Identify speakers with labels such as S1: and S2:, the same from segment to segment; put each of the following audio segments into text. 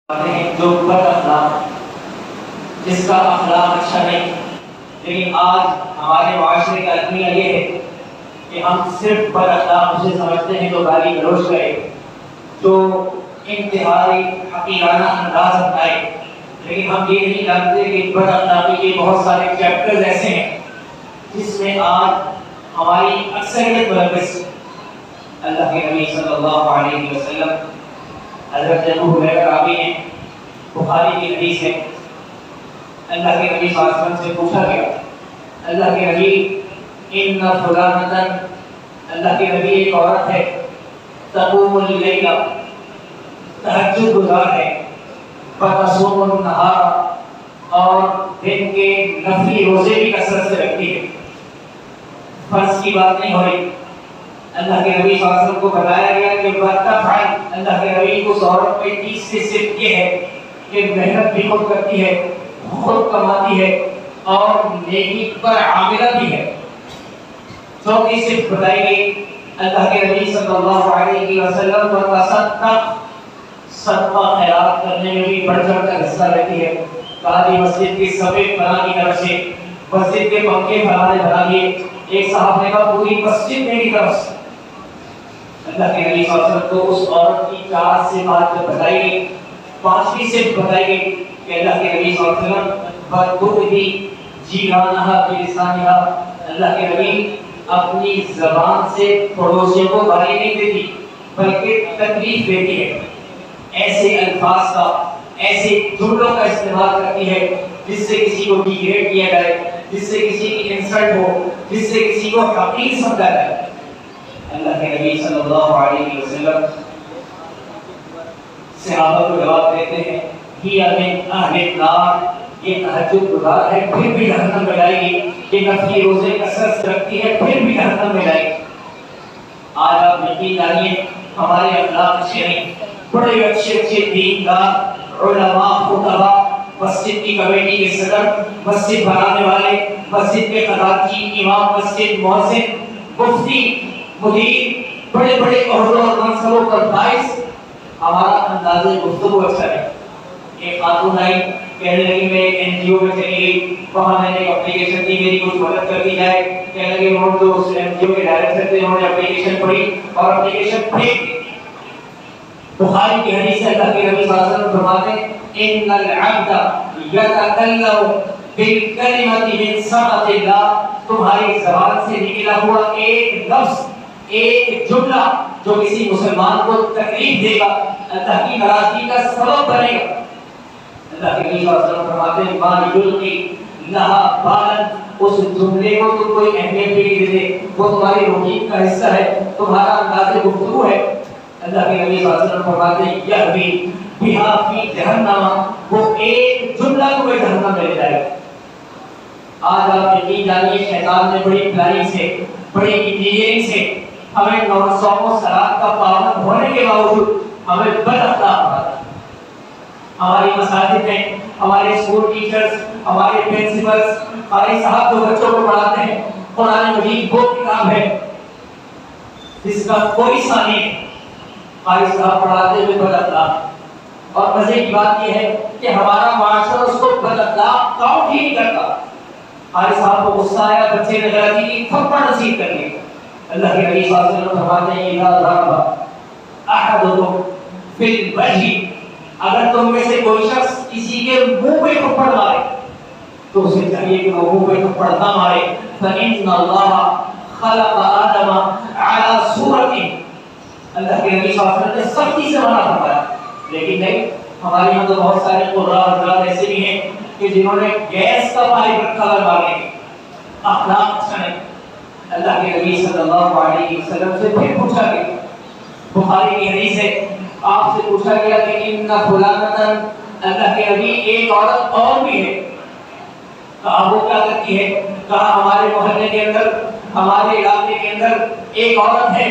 S1: جو بد اخلاق، جس کا اخلاق اچھا نہیں. لیکن آج ہمارے معاشرے کا المیہ یہ ہے کہ ہم صرف بد اخلاق اسے سمجھتے ہیں جو گالی گلوچ کرے، جو انتہائی حقیرانہ انداز اپنائے. لیکن ہم یہ نہیں جانتے کہ بد اخلاقی کے بہت سارے چیپٹرز ایسے ہیں جس میں آج ہماری اکثریت ملوث. اللہ کے نبی صلی اللہ علیہ وسلم حضرت ابو ہریرہ راوی ہیں، بخاری کی حدیث ہے. اللہ کے نبی صلی اللہ علیہ وسلم سے پوچھا گیا، اللہ کے نبی ان فلانۃ، اللہ کے نبی ایک عورت ہے تقوم اللیل، تہجد گزار ہے، وتصوم النہار، اور دن کے نفلی روزے بھی کثرت سے رکھتی ہے. فرض کی بات نہیں ہو رہی. اللہ کے نبی صلی اللہ علیہ وسلم کو بتایا گیا کہ برتفعل، اللہ کے نبی کو عورت پہ 30 سے صرف یہ ہے کہ محنت بھی خود کرتی ہے، خود کماتی ہے اور نیکی پر عاملہ بھی ہے. چوتھی صرف بتائی گئی اللہ کے نبی صلی اللہ علیہ وسلم وتصدق، صدقہ خیرات کرنے میں بھی بڑھ چڑھ کر حصہ لیتی ہے. کہا کہ مسجد کی سفید فلاں کی طرف سے، مسجد کے پنکھے فلاں نے بنا دیے. ایک صاحب نے کہا پوری مسجد میری طرف سے. اللہ کے نبی صلی اللہ علیہ وسلم کو اس عورت کی 4 صفات جب بتائی گئی، 5ویں صفت بتائی گئی کہ اللہ کے نبی صلی اللہ علیہ وسلم بتؤذی جیرانہا بلسانہا، اللہ کے نبی اپنی زبان سے پڑوسیوں کو گالی نہیں دیتی بلکہ تکلیف دیتی ہے. ایسے الفاظ کا، ایسے جملوں کا استعمال کرتی ہے جس سے کسی کو ڈیگریڈ کیا جائے، جس سے کسی کی انسلٹ ہو، جس سے کسی کو حقیر سمجھا جائے. اللہ کے نبی صلی اللہ علیہ وسلم صحابہ کو جواب دیتے ہیں ہی من اہل النار، یہ تہجد گزار ہے پھر بھی جہنم میں جائے گی، یہ نفلی روزے کثرت سے رکھتی ہے پھر بھی جہنم میں جائے گی. آج آپ یقین جانیے ہمارے اخلاق اچھے نہیں. بڑے اچھے اچھے دیندار علماء، خطباء، مسجد کی کمیٹی کے صدر، مسجد بنانے والے، مسجد کے خطاطی، امام مسجد، مؤذن، مفتی، مدیر، بڑے بڑے عہدوں اور منصبوں پر فائز، ہمارا انداز گفتگو اچھا ہے. ایک خاتون آئی، کہنے لگی میں ایک NGO میں چلی گئی، وہاں میں نے ایک اپلیکیشن دی میری کچھ مدد کر دی جائے. کہنے لگے انہوں نے جو اس NGO کے ڈائریکٹر تھے انہوں نے اپلیکیشن پڑھی اور اپلیکیشن پھینک دی. بخاری کی حدیث ہے اللہ کے نبی صلی اللہ علیہ وسلم فرماتے ہیں ان العبد یتکلم بالکلمۃ من سخط اللہ، تمہاری زبان سے نکلا ہوا ایک لفظ، ایک جملہ جو کسی مسلمان کو تکلیف دے گا، اللہ کی ناراضگی کا سبب بنے گا. اللہ کے نبی صلی اللہ علیہ وسلم فرماتے ہیں ما یلقی لها بالا، اس جملے کو تم کوئی اہمیت بھی نہیں دیتے، وہ تمہاری روٹین کا حصہ ہے، تمہارا انداز گفتگو ہے. اللہ کے نبی صلی اللہ علیہ وسلم فرماتے ہیں یہوی بہا فی جہنم، وہ ایک جملہ تمہیں جہنم میں لے جائے گا. آج آپ یقین جانیے شیطان نے بڑی پلاننگ سے، بڑی انجینئرنگ سے ہمیں صوم و صلات کا پابند ہونے کے باوجود ہمیں بد اخلاق بناتا ہے. ہماری مساجد میں ہمارے اسکول ٹیچرز، ہمارے پرنسپلز، ہمارے صاحب جو بچوں کو پڑھاتے ہیں، قرآن مجید وہ کتاب ہے جس کا کوئی ثانی نہیں. ہمارے صاحب پڑھاتے ہوئے بد اخلاق، اور مزے کی بات یہ ہے کہ ہمارا معاشرہ اس کو بد اخلاق کاؤنٹ ہی نہیں کرتا. ہمارے صاحب کو غصہ آیا، بچے نے غلطی کی، تھپڑ نصیب کر لیا. اللہ کے نبی صلی اللہ علیہ وسلم فرماتے ہیں اذا ضرب احدکم فی الوجہ، اگر تم میں سے کوئی شخص کسی کے منہ پہ تھپڑ مارے تو اسے چاہیے کہ وہ منہ پہ تھپڑ نہ مارے. فإن اللہ خلق آدم علی صورتہ، اللہ کے نبی صلی اللہ علیہ وسلم نے سختی سے منع فرمایا. لیکن نہیں، ہمارے یہاں تو بہت سارے قراء حضرات ایسے بھی ہیں کہ جنہوں نے گیس کا پائپ رکھا ہے مارنے کے. اخلاق اچھا نہیں. اللہ کے نبی صلی اللہ علیہ وسلم سے پھر پوچھا گیا، بخاری کی حدیث ہے، آپ سے پوچھا گیا کہ ان فلانۃ، اللہ کے نبی ایک عورت اور بھی ہے. کہا وہ کیا کرتی ہے؟ کہا ہمارے محلے کے اندر، ہمارے علاقے کے اندر ایک عورت ہے.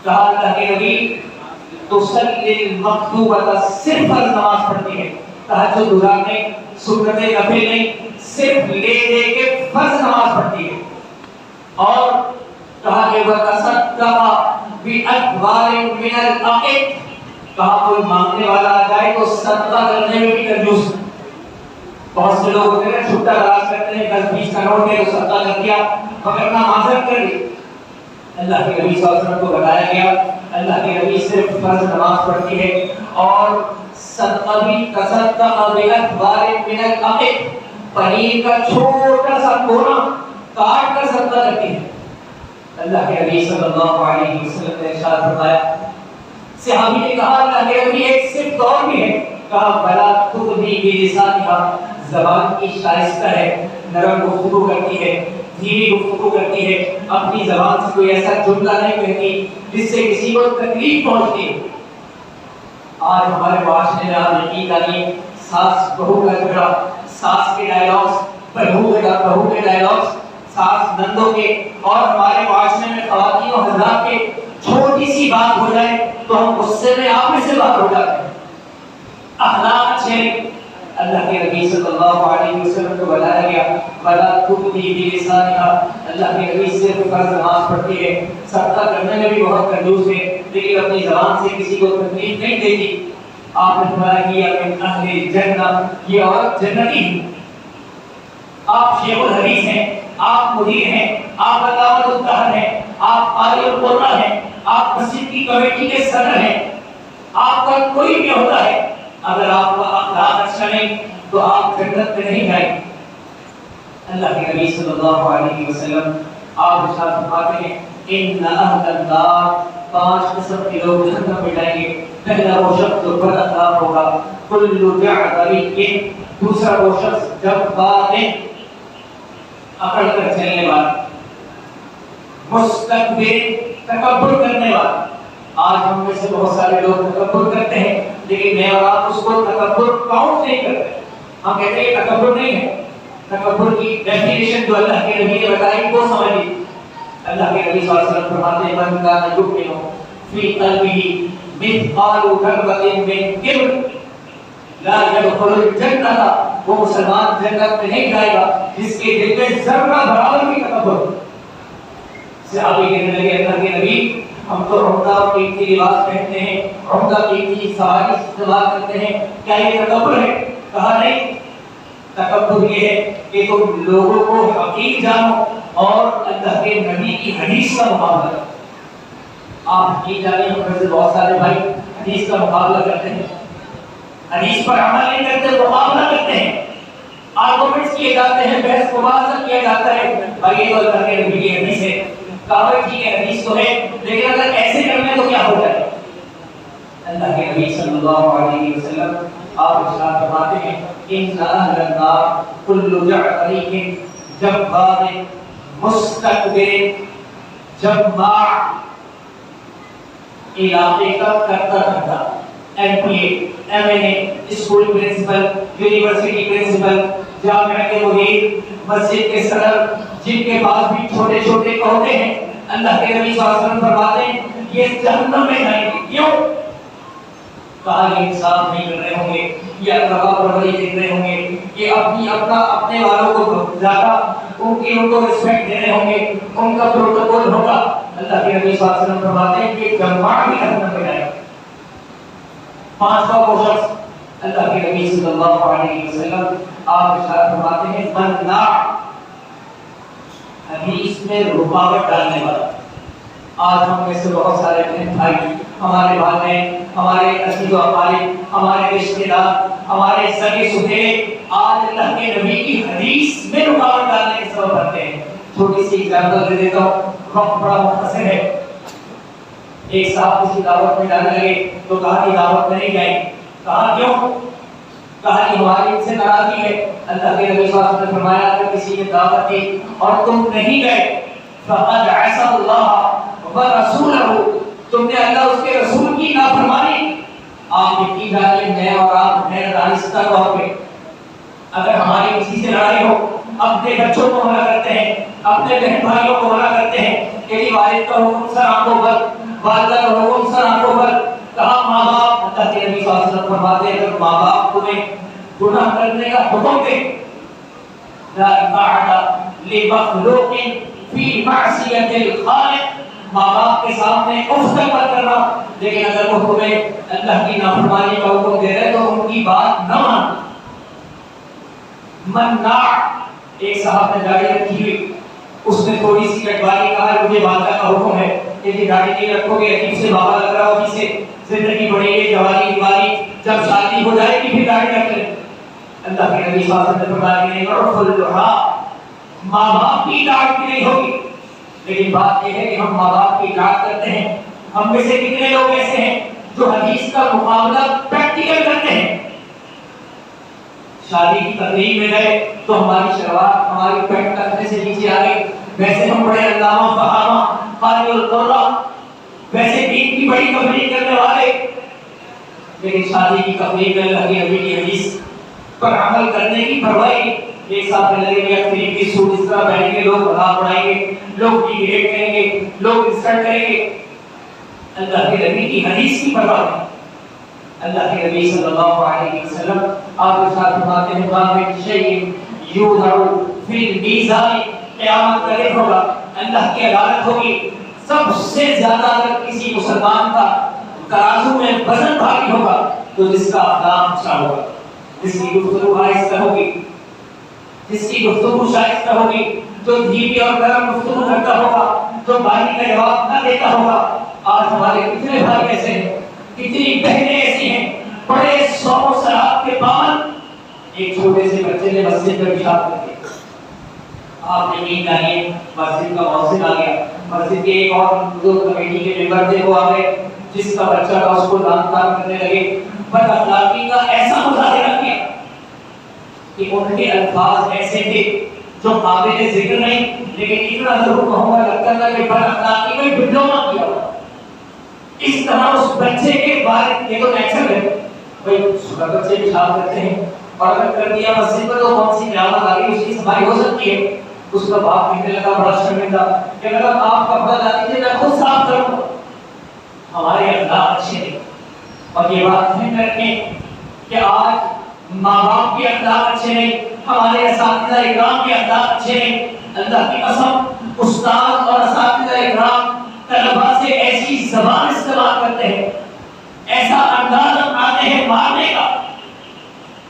S1: کہا اللہ کے نبی تصلی المکتوبۃ، صرف فرض نماز پڑھتی ہے، تہجد گزار نہیں، سنت نفل نہیں، صرف لے دے کے فرض نماز پڑھتی ہے. اور کہا کہ وتصدق بأكوار من الأقط، کہا کوئی مانگنے والا آ جائے تو صدقہ کرنے میں بھی کنجوس. بہت سے لوگ ہوتے ہیں چھٹا راز کرتے ہیں 10-20 کا نوٹ ہے تو صدقہ کر دیا مگر نہ معذرت کر دی. اللہ کے نبی صلی اللہ علیہ وسلم کو بتایا گیا اللہ کے نبی صرف فرض نماز پڑھتی ہے اور صدقہ بھی تصدق بِأَكْبَارٍ مِنَ الْأَقِقِ پنیر کا چھوٹا سا کونا کاٹ کر صدقہ کرتی ہے. اللہ کے نبی صلی اللہ علیہ وسلم نے ارشاد فرمایا صحابی نے کہا اللہ کے نبی ایک صرف اور بھی ہے. کہا بلا تُغْنِي بِلِسَانِهَا زبان کی شائستہ ہے نرم گفتگو کرتی ہے دھیمی گفتگو کرتی ہے اپنی زبان سے کوئی ایسا جملہ نہیں کہتی جس سے کسی کو تکلیف پہنچتی ہے. آج ہمارے معاشرے میں آپ یقین جانیے ساس بہو کا جھگڑا ساس کے ڈائلاگس بہو کے ڈائلاگس ساس نندوں کے اور ہمارے معاشرے میں خواتین و حضرات کے چھوٹی سی بات ہو جائے تو ہم غصے میں آپس سے بات ہو جاتے ہیں. اخلاق اچھے اللہ کے نبی صلی اللہ علیہ وسلم کو بتایا گیا بلا تُغْنِي بِلِسَانِهَا اللہ کے نبی صرف فرض نماز پڑھتی ہے صدقہ کرنے میں بھی بہت کنجوس ہے لیکن اپنی زبان سے کسی کو تکلیف نہیں دیتی. آپ نے فرمایا کہ من اہل جنہ یہ عورت جنتی ہے. آپ شیخ الحدیث ہیں آپ مدیر ہیں آپ علامۃ الدہر ہیں آپ قاری القرآن ہیں آپ مسجد کی کمیٹی کے صدر ہیں آپ کا کوئی بھی ہوتا ہے اگر آپ کا اخلاق اچھا نہیں تو آپ جنت میں نہیں جائیں. اللہ کے نبی صلی اللہ علیہ وسلم آپ ارشاد فرماتے ہیں ان اہل النار 5 قسم کے لوگ جہنم میں جائیں گے. پہلا وہ شخص جو بد اخلاق ہوگا کل جعبری دوسرا وہ شخص جبار اکڑ کر چلنے والا مستکبر تکبر کرنے والا. آج ہم میں سے بہت سارے لوگ تکبر کرتے ہیں لیکن میں اور آپ اس کو تکبر کاؤنٹ نہیں کرتے. ہم کہتے ہیں تکبر نہیں ہے. تکبر کی ڈیفینیشن جو اللہ کے نبی نے بتائی وہ سمجھیے. اللہ کے نبی صلی اللہ علیہ وسلم فرماتے ہیں من کان یؤمن فی قلبہ مثقال ذرۃ من کبر لا يدخل الجنہ وہ مسلمان جنت میں نہیں جائے گا جس کے دل میں ذرہ برابر بھی تکبر ہو. صحابہ کہنے لگے اللہ کے نبی ہم تو عمدہ قیمتی لباس پہنتے ہیں عمدہ قیمتی سواری استعمال کرتے ہیں کیا یہ تکبر ہے؟ کہا نہیں تکبر یہ ہے کہ تم لوگوں کو حقیر جانو اور اللہ کے نبی کی حدیث کا مقابلہ کرو. آپ حقیر جانے ہم سے بہت سارے بھائی حدیث کا مقابلہ کرتے ہیں حدیث پر عمل نہیں کرتے مقابلہ کرتے ہیں آرگومنٹس کیے جاتے ہیں بحث مباحثہ کیا جاتا ہے بھائی یہ تو اللہ کے نبی کی حدیث ہے کہا ٹھیک ہے حدیث تو ہے لیکن اگر ایسے کرنے تو کیا ہو جائے. اللہ کے نبی صلی اللہ علیہ وسلم آپ ارشاد فرماتے ہیں ان اہل النار کل جعفری جبار مستکبر جماع علاقے کا کرتا کرتا M P A M N A school principal university principal جامعہ کے مدیر مسجد کے صدر جن کے پاس بھی چھوٹے چھوٹے عہدے ہیں اللہ کے نبی صلی اللہ علیہ وسلم فرماتے ہیں یہ جہنم میں جائیں گے. کیوں؟ کہا یہ انصاف نہیں کر رہے ہوں گے یہ اقربا پروری دیکھ رہے ہوں گے یہ اپنے والوں کو زیادہ ان کو رسپیکٹ دے رہے ہوں گے ان کا پروٹوکول ہوگا. اللہ کے نبی صلی اللہ علیہ وسلم فرماتے ہیں کہ جماع بھی جہنم میں جائے گا. 5واں وہ شخص اللہ کے نبی صلی اللہ علیہ وسلم آپ ارشاد فرماتے ہیں منع حدیث میں رکاوٹ ڈالنے والا. آج ہم میں سے بہت سارے بہن بھائی ہمارے والدین ہمارے عزیز و اقارب ہمارے رشتے دار ہمارے سگے سہیلے آج اللہ کے نبی کی حدیث میں رکاوٹ ڈالنے کے سبب بنتے ہیں. چھوٹی سی ایگزامپل دے دیتا ہوں وقت بڑا مختصر ہے. ایک صاحب کسی دعوت میں جانے لگے تو کہا کہ دعوت میں نہیں جائیں. کہا کیوں؟ کہا کہ ہماری ان سے ناراضی ہے. اللہ کے نبی صلی اللہ علیہ وسلم نے فرمایا اگر کسی نے دعوت دی اور تم نہیں گئے فقد عصى اللہ ورسولہ تم نے اللہ اس کے رسول کی نافرمانی. آپ یقین جانیے میں اور آپ ہیں دانستہ طور پہ اگر ہماری کسی سے لڑائی ہو اپنے بچوں کو منع کرتے ہیں اپنے بہن بھائیوں کو منع کرتے ہیں تیری والد کا حکم سر آنکھوں پر والدہ کا حکم سر آنکھوں پر. کہا ماں باپ اللہ کے نبی صلی اللہ علیہ وسلم فرماتے ہیں اگر ماں باپ تمہیں گناہ کرنے کا حکم دے لا طاعة لمخلوق في معصية الخالق ماں باپ کے سامنے اف تک مت کرنا، لیکن اگر وہ تمہیں اللہ کی نافرمانی کا حکم دے رہے تو ان کی بات نہ ماننا۔ مناع، ایک صاحب نے داڑھی رکھی ہوئی، اس نے تھوڑی سی کٹوانی، کہا مجھے والدہ کا حکم ہے کہ داڑھی نہیں رکھو گے، عجیب سے بابا لگ رہا ہو، ابھی سے زندگی بڑھے گی، جوانی دیوانی، جب شادی ہو جائے گی پھر داڑھی رکھ لیں۔ اللہ کے نبی صلی اللہ علیہ وسلم نے فرمایا کہ نہیں، عرف اللحى، ماں باپ کی اطاعت نہیں ہوگی۔ لیکن بات یہ ہے کہ ہم ماں باپ کی اطاعت کرتے ہیں، ہم میں سے کتنے لوگ ایسے ہیں جو حدیث کا مقابلہ پریکٹیکل کرتے ہیں؟ شادی کی تقریب میں گئے تو ہماری شلوار ہماری پینٹ کندھے سے نیچے آ گئی، ویسے ہم بڑے علامہ فہامہ قاری القرآ، ویسے دین کی بڑی تبلیغ کرنے والے، لیکن شادی کی تقریب میں اللہ کے نبی کی حدیث پر عمل کرنے کی پرواہ نہیں۔ ایک ساتھ میں لگے گا قریب کی سوٹ اس طرح پہنیں گے، لوگ بھگا پڑائیں گے، لوگ ڈیگریڈ کریں گے، لوگ انسلٹ کریں گے، اللہ کے نبی کی حدیث کی پرواہ نہیں۔ اللہ کے نبی صلی اللہ علیہ وسلم آپ کے ساتھ فرماتے ہیں باب شیء یوضع فی المیزان، قیامت کا دن ہوگا، اللہ کی عدالت ہوگی، سب سے زیادہ اگر کسی مسلمان کا ترازو میں وزن بھاری ہوگا تو جس کا اقدام اچھا ہوگا، جس کی گفتگو آہستہ ہوگی، جس کی گفتگو شائستہ ہوگی، جو دھیمی اور گرم گفتگو کرتا ہوگا، جو بھائی کا جواب نہ دیتا ہوگا۔ آج ہمارے کتنے بھائی ایسے ہیں، کتنی بہنیں ایسی ہیں، بڑے شوق و شراب کے پابند، ایک چھوٹے سے بچے نے مسجد میں پیشاب کر دیا، آپ نے نیند آئی، مسجد کا مؤذن آ گیا، مسجد کے ایک اور بزرگ کمیٹی کے ممبر تھے وہ آ گئے، جس کا بچہ تھا اس کو دان تان کرنے لگے، بد اخلاقی کا ایسا مظاہرہ کیا کہ ان کے الفاظ ایسے تھے جو قابل ذکر نہیں، لیکن اتنا ضرور کہوں گا لگتا تھا کہ بد اخلاقی میں ڈپلوما کیا ہوا۔ اس طرح اس بچے کے بارے یہ تو نیچرل ہے، بھائی بچے پیشاب کرتے ہیں اور اگر کر دیا مسجد میں تو کون سی قیامت آ گئی، اس کی صفائی ہو سکتی ہے۔ اس کا باپ کہنے لگا بڑا شرمندہ کہ اگر آپ کپڑا لا دیجیے میں خود صاف کروں گا۔ ہمارے اخلاق اچھے نہیں، اور یہ بات ذہن میں رکھیں کہ آج ماں باپ کے اخلاق اچھے نہیں، ہمارے اساتذہ اکرام کے اخلاق اچھے نہیں۔ اللہ کی قسم، استاد اور اساتذہ اکرام طلباء سے ایسی زبان استعمال کرتے ہیں، ایسا انداز اپناتے ہیں مارنے کا۔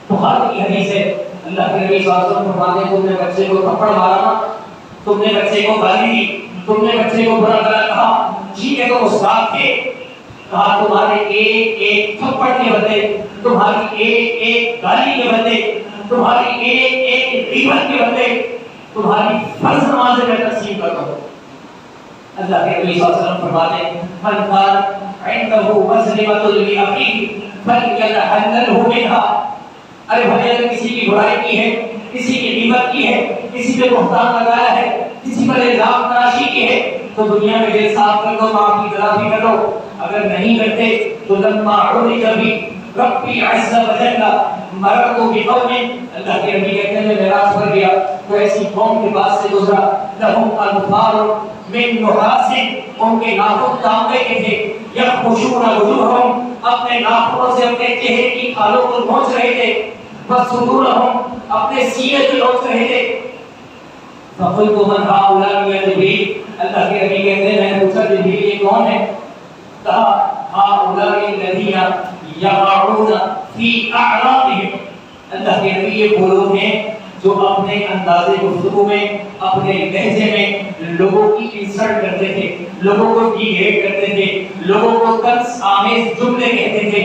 S1: بخاری کی حدیث ہے، اللہ کے نبی صلی اللہ علیہ وسلم فرماتے ہیں تم نے بچے کو تھپڑ مارا نا، تم نے بچے کو گالی دی، تم نے بچے کو برا بھلا کہا، ٹھیک ہے تو استاد تھے، کہا تمہارے ایک ایک تھپڑ کے بدلے، تمہاری ایک ایک گالی کے بدلے، تمہاری ایک ایک غیبت کے بدلے تمہاری فرض نمازیں میں تقسیم کرتا ہوں۔ اللہ کے نبی صلی اللہ علیہ وسلم فرماتے ہیں من كان عنده مظلمة لأخيه فليتحلله منها۔ ارے بھائی اگر کسی کی برائی کی ہے، کسی کی غیبت کی ہے، کسی پہ بہتان لگایا ہے، کسی پر الزام تراشی کی ہے تو دنیا میں دل صاف کر دو، معافی تلافی کر دو۔ اگر نہیں کرتے تو لما عرج بھی ربی عز وجل مررت بقوم، اللہ کے نبی کہتے ہیں میں معراج پر گیا تو ایسی قوم کے پاس سے گزرا، لہم انفار من نحاس، ان کے ناخن تانبے کے تھے، یخشون وجوہہم، اپنے ناخنوں سے اپنے چہرے کی کھالوں کو نوچ رہے تھے، وصدورہم، اپنے سینے کو نوچ رہے تھے۔ فقلت من هؤلاء یا جبریل، اللہ کے نبی کہتے ہیں میں نے پوچھا جبریل یہ کون ہے؟ کہا هؤلاء الذین یقعون فی اعراضہم، اللہ کے نبی یہ وہ لوگ ہیں جو اپنے انداز گفتگو میں، اپنے لہجے میں لوگوں کی انسلٹ کرتے تھے، لوگوں کو ڈیگریڈ کرتے تھے، لوگوں کو طنز آمیز جملے کہتے تھے۔